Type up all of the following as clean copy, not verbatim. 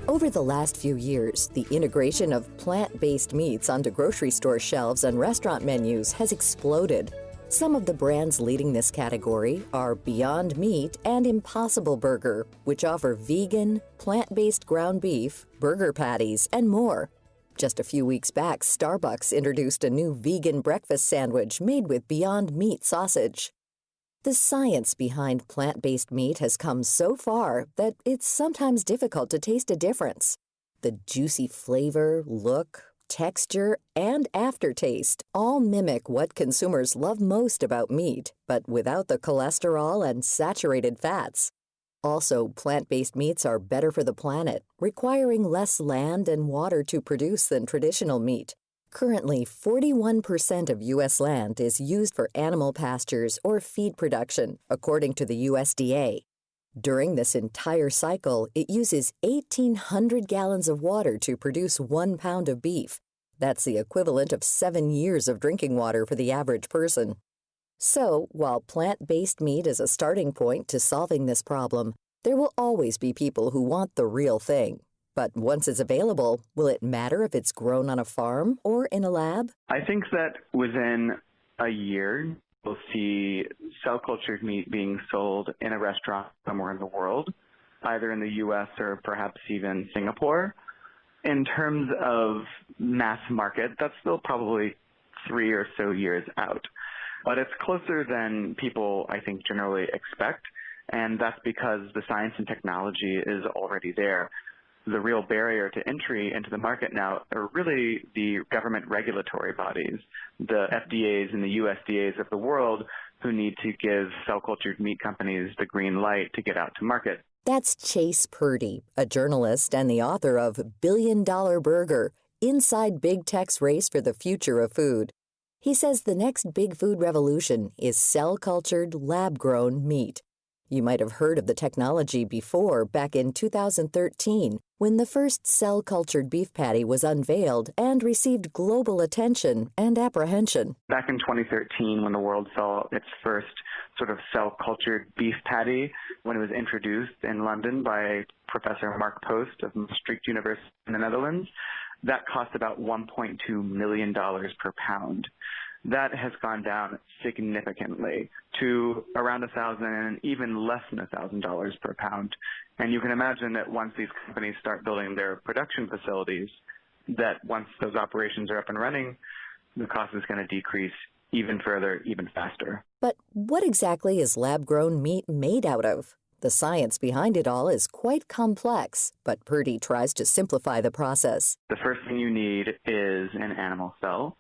Over the last few years, the integration of plant-based meats onto grocery store shelves and restaurant menus has exploded. Some of the brands leading this category are Beyond Meat and Impossible Burger, which offer vegan, plant-based ground beef, burger patties, and more. Just a few weeks back, Starbucks introduced a new vegan breakfast sandwich made with Beyond Meat sausage. The science behind plant-based meat has come so far that it's sometimes difficult to taste a difference. The juicy flavor, look, texture, and aftertaste all mimic what consumers love most about meat, but without the cholesterol and saturated fats. Also, plant-based meats are better for the planet, requiring less land and water to produce than traditional meat. Currently, 41% of U.S. land is used for animal pastures or feed production, according to the USDA. During this entire cycle, it uses 1,800 gallons of water to produce 1 pound of beef. That's the equivalent of 7 years of drinking water for the average person. So, while plant-based meat is a starting point to solving this problem, there will always be people who want the real thing. But once it's available, will it matter if it's grown on a farm or in a lab? I think that within a year, we'll see cell-cultured meat being sold in a restaurant somewhere in the world, either in the U.S. or perhaps even Singapore. In terms of mass market, that's still probably 3 or so years out. But it's closer than people, I think, generally expect, and that's because the science and technology is already there. The real barrier to entry into the market now are really the government regulatory bodies, the FDAs and the USDAs of the world, who need to give cell-cultured meat companies the green light to get out to market. That's Chase Purdy, a journalist and the author of $1 Billion Burger, Inside Big Tech's Race for the Future of Food. He says the next big food revolution is cell-cultured, lab-grown meat. You might have heard of the technology before, back in 2013, when the first cell-cultured beef patty was unveiled and received global attention and apprehension. Back in 2013, when the world saw its first sort of cell-cultured beef patty, when it was introduced in London by Professor Mark Post of Maastricht University in the Netherlands, that cost about $1.2 million per pound. That has gone down significantly to around $1,000, even less than $1,000 per pound. And you can imagine that once these companies start building their production facilities, that once those operations are up and running, the cost is going to decrease even further, even faster. But what exactly is lab-grown meat made out of? The science behind it all is quite complex, but Purdy tries to simplify the process. The first thing you need is an animal cell.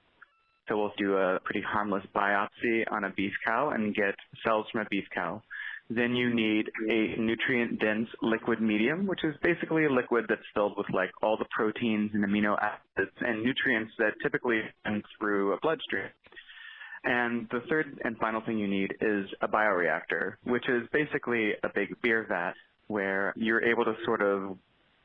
So we'll do a pretty harmless biopsy on a beef cow and get cells from a beef cow. Then you need a nutrient-dense liquid medium, which is basically a liquid that's filled with like all the proteins and amino acids and nutrients that typically run through a bloodstream. And the third and final thing you need is a bioreactor, which is basically a big beer vat where you're able to sort of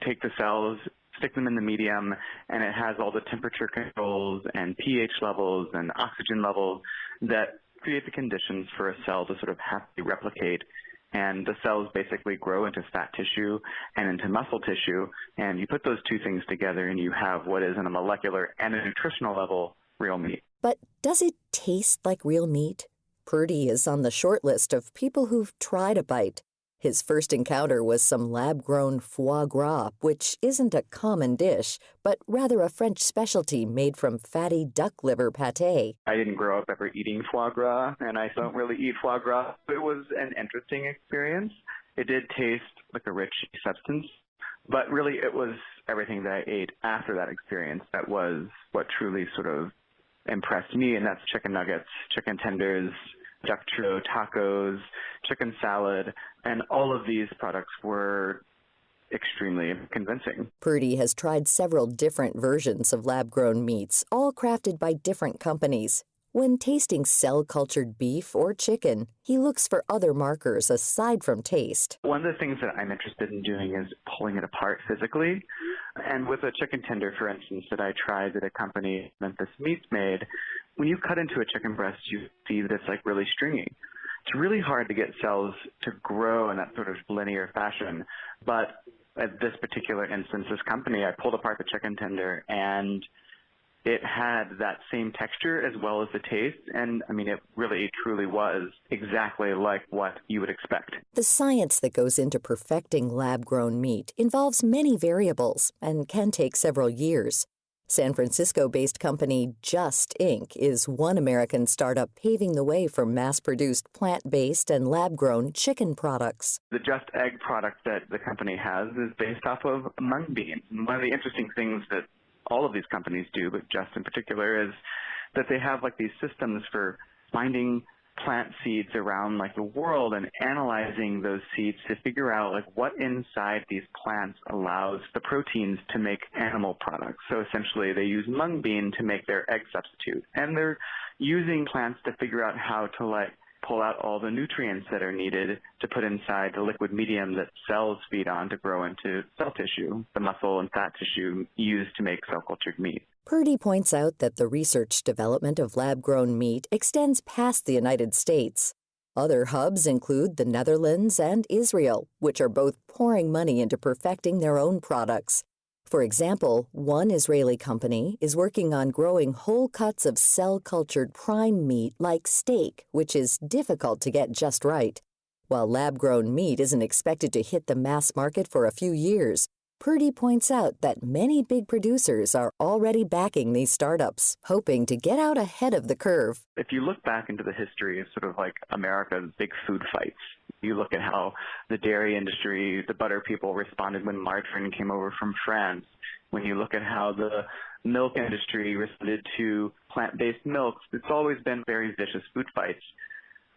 take the cells, stick them in the medium, and it has all the temperature controls and pH levels and oxygen levels that create the conditions for a cell to sort of happily replicate. And the cells basically grow into fat tissue and into muscle tissue. And you put those two things together and you have what is, on a molecular and a nutritional level, real meat. But does it taste like real meat? Purdy is on the short list of people who've tried a bite. His first encounter was some lab-grown foie gras, which isn't a common dish, but rather a French specialty made from fatty duck liver pâté. I didn't grow up ever eating foie gras, and I don't really eat foie gras. It was an interesting experience. It did taste like a rich substance, but really it was everything that I ate after that experience that was what truly sort of impressed me, and that's chicken nuggets, chicken tenders, duck churro tacos, chicken salad, and all of these products were extremely convincing. Purdy has tried several different versions of lab-grown meats, all crafted by different companies. When tasting cell-cultured beef or chicken, he looks for other markers aside from taste. One of the things that I'm interested in doing is pulling it apart physically. And with a chicken tender, for instance, that I tried at a company Memphis Meats made, when you cut into a chicken breast, you see that it's like really stringy. It's really hard to get cells to grow in that sort of linear fashion. But At this particular instance, this company, I pulled apart the chicken tender, and it had that same texture as well as the taste. And I mean, it really truly was exactly like what you would expect. The science that goes into perfecting lab-grown meat involves many variables and can take several years. San Francisco-based company Just Inc. is one American startup paving the way for mass-produced plant-based and lab-grown chicken products. The Just Egg product that the company has is based off of mung beans. And one of the interesting things that all of these companies do, but Just in particular, is that they have like these systems for finding plant seeds around like the world and analyzing those seeds to figure out like what inside these plants allows the proteins to make animal products. So essentially they use mung bean to make their egg substitute, and they're using plants to figure out how to like pull out all the nutrients that are needed to put inside the liquid medium that cells feed on to grow into cell tissue, the muscle and fat tissue used to make cell-cultured meat. Purdy points out that the research development of lab-grown meat extends past the United States. Other hubs include the Netherlands and Israel, which are both pouring money into perfecting their own products. For example, one Israeli company is working on growing whole cuts of cell-cultured prime meat like steak, which is difficult to get just right. While lab-grown meat isn't expected to hit the mass market for a few years, Purdy points out that many big producers are already backing these startups, hoping to get out ahead of the curve. If you look back into the history of sort of like America's big food fights, you look at how the dairy industry, the butter people responded when margarine came over from France. When you look at how the milk industry responded to plant-based milks, it's always been very vicious food fights.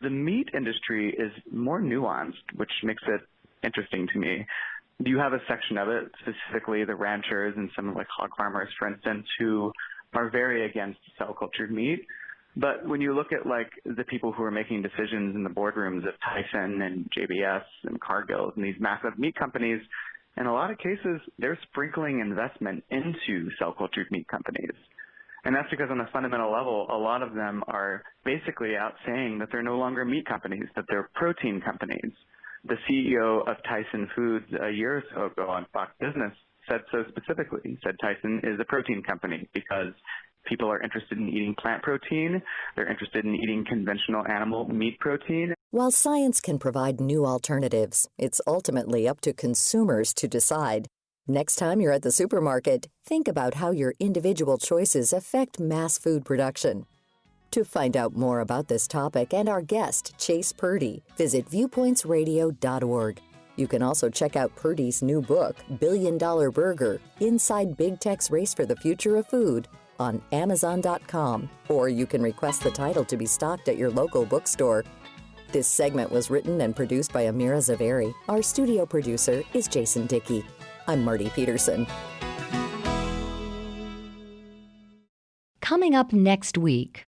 The meat industry is more nuanced, which makes it interesting to me. You have a section of it, specifically the ranchers and some of like hog farmers, for instance, who are very against cell-cultured meat. But when you look at like the people who are making decisions in the boardrooms of Tyson and JBS and Cargill and these massive meat companies, in a lot of cases, they're sprinkling investment into cell-cultured meat companies. And that's because on a fundamental level, a lot of them are basically out saying that they're no longer meat companies, that they're protein companies. The CEO of Tyson Foods a year or so ago on Fox Business said so specifically. He said Tyson is a protein company because people are interested in eating plant protein. They're interested in eating conventional animal meat protein. While science can provide new alternatives, it's ultimately up to consumers to decide. Next time you're at the supermarket, think about how your individual choices affect mass food production. To find out more about this topic and our guest, Chase Purdy, visit viewpointsradio.org. You can also check out Purdy's new book, $1 Billion Burger, Inside Big Tech's Race for the Future of Food, on Amazon.com, or you can request the title to be stocked at your local bookstore. This segment was written and produced by Amira Zaveri. Our studio producer is Jason Dickey. I'm Marty Peterson. Coming up next week.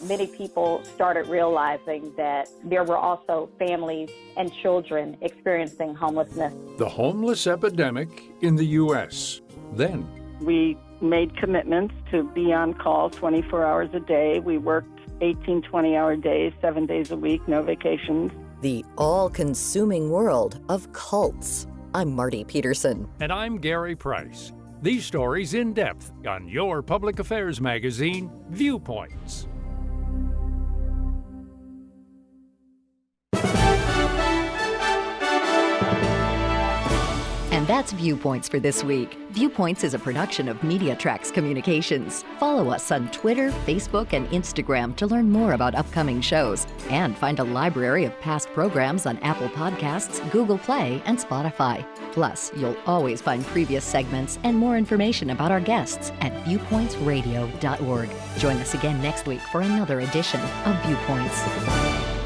Many people started realizing that there were also families and children experiencing homelessness. The homeless epidemic in the U.S. Then, we made commitments to be on call 24 hours a day. We worked 18, 20-hour days, 7 days a week, no vacations. The all-consuming world of cults. I'm Marty Peterson. And I'm Gary Price. These stories in depth on your public affairs magazine, Viewpoints. And that's Viewpoints for this week. Viewpoints is a production of MediaTrax Communications. Follow us on Twitter, Facebook, and Instagram to learn more about upcoming shows. And find a library of past programs on Apple Podcasts, Google Play, and Spotify. Plus, you'll always find previous segments and more information about our guests at viewpointsradio.org. Join us again next week for another edition of Viewpoints.